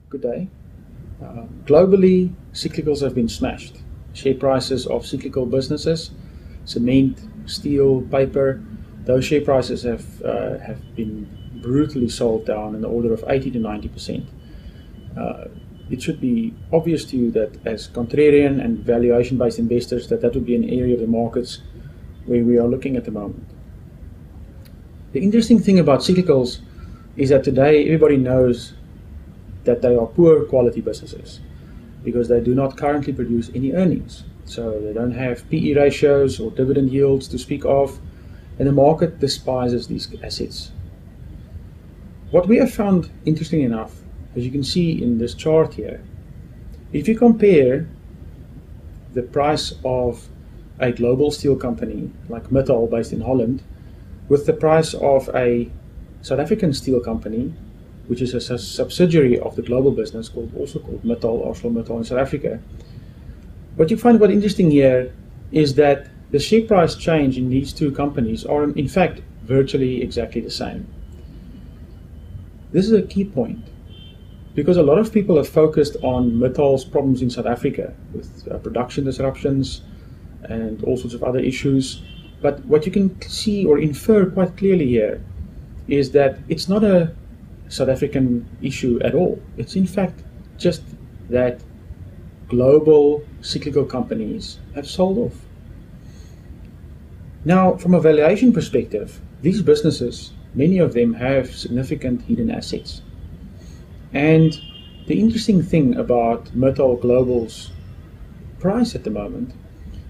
Good day. Globally, cyclicals have been smashed. Share prices of cyclical businesses, cement, steel, paper, those share prices have been brutally sold down in the order of 80 to 90%. It should be obvious to you that as contrarian and valuation-based investors that would be an area of the markets where we are looking at the moment. The interesting thing about cyclicals is that today everybody knows that they are poor quality businesses because they do not currently produce any earnings. So they don't have PE ratios or dividend yields to speak of, and the market despises these assets. What we have found interesting enough, as you can see in this chart here, if you compare the price of a global steel company like Malan based in Holland with the price of a South African steel company, which is a subsidiary of the global business also called Malan in South Africa, what you find quite interesting here is that the share price change in these two companies are in fact virtually exactly the same. This is a key point because a lot of people have focused on Malan's problems in South Africa with production disruptions and all sorts of other issues. But what you can see or infer quite clearly here is that it's not a South African issue at all. It's in fact just that global cyclical companies have sold off. Now, from a valuation perspective, these businesses, many of them have significant hidden assets. And the interesting thing about Malan Global's price at the moment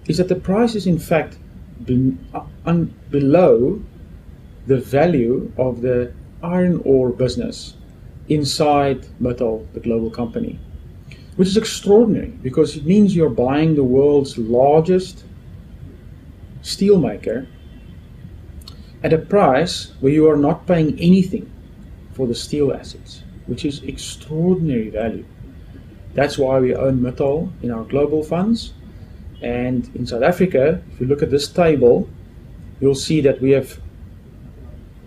is that the price is in fact below the value of the iron ore business inside Malan, the global company, which is extraordinary because it means you're buying the world's largest steel maker at a price where you are not paying anything for the steel assets, which is extraordinary value. That's why we own Malan in our global funds. And in South Africa, if you look at this table, you'll see that we have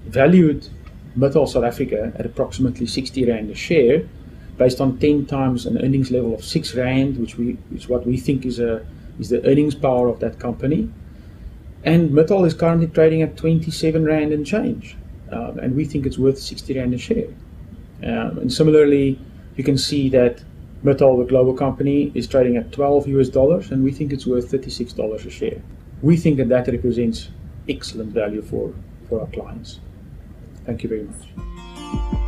valued Malan South Africa at approximately 60 Rand a share, based on 10 times an earnings level of 6 Rand, which is what we think is the earnings power of that company. And Malan is currently trading at 27 Rand and change, and we think it's worth 60 Rand a share. And similarly, you can see that Malan, the global company, is trading at $12 and we think it's worth $36 a share. We think that represents excellent value for our clients. Thank you very much.